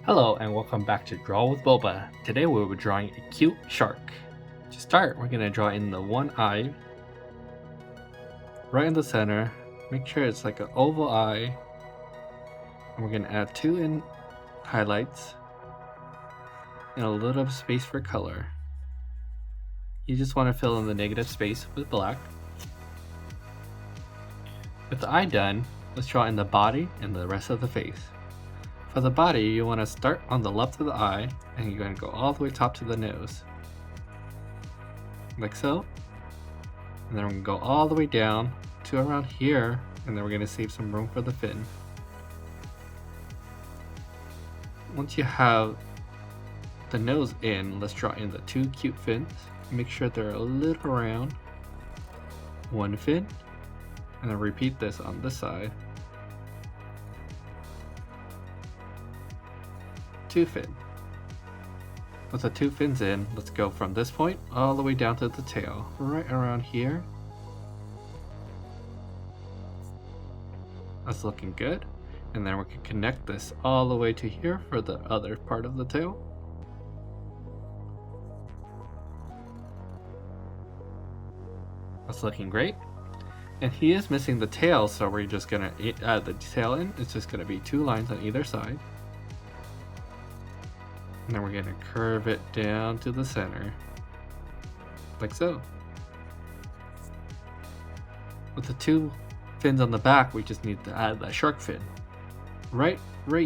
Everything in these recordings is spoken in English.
Hello and welcome back to Draw with Boba. Today we will be drawing a cute shark. To start, we're going to draw in the one eye, right in the center. Make sure it's like an oval eye. And we're going to add two in highlights and a little bit of space for color. You just want to fill in the negative space with black. With the eye done, let's draw in the body and the rest of the face. For the body, you want to start on the left of the eye, and you're going to go all the way top to the nose. Like so. And then we're going to go all the way down to around here, and then we're going to save some room for the fin. Once you have the nose in, let's draw in the two cute fins. Make sure they're a little round. One fin, and then repeat this on this side. Two fin. With the two fins in, let's go from this point all the way down to the tail, right around here. That's looking good. And then we can connect this all the way to here for the other part of the tail. That's looking great. And he is missing the tail, so we're just gonna add the tail in. It's just gonna be two lines on either side. And then we're going to curve it down to the center, like so. With the two fins on the back, we just need to add that shark fin. Right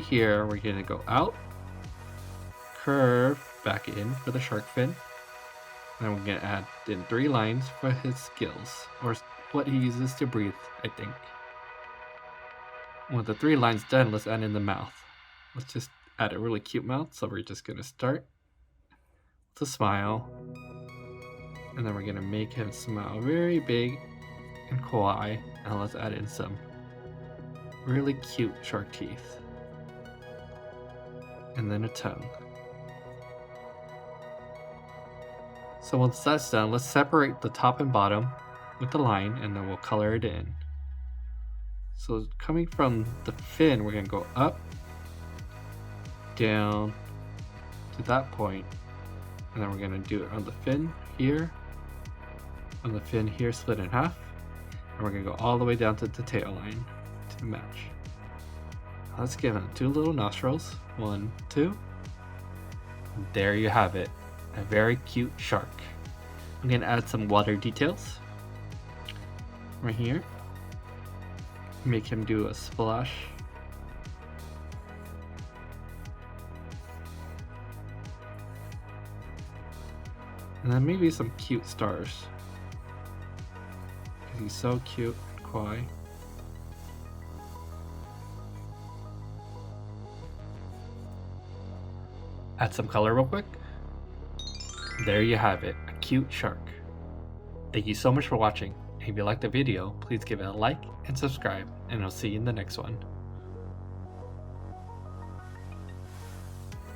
here, we're going to go out, curve back in for the shark fin. And then we're going to add in 3 lines for his gills, or what he uses to breathe, I think. With the 3 lines done, let's add in the mouth. Let's just add a really cute mouth, so we're just gonna start with a smile, and then we're gonna make him smile very big and kawaii, and let's add in some really cute shark teeth, and then a tongue. So once that's done, let's separate the top and bottom with the line, and then we'll color it in. So coming from the fin, we're gonna go up, down to that point, and then we're going to do it on the fin here, on the fin here split in half, and we're going to go all the way down to the tail line to match. Let's give him 2 little nostrils, 1, 2. And there you have it, a very cute shark. I'm going to add some water details right here, make him do a splash. And then maybe some cute stars, because he's so cute and kawaii. Add some color real quick. There you have it, a cute shark. Thank you so much for watching. If you liked the video, please give it a like and subscribe, and I'll see you in the next one.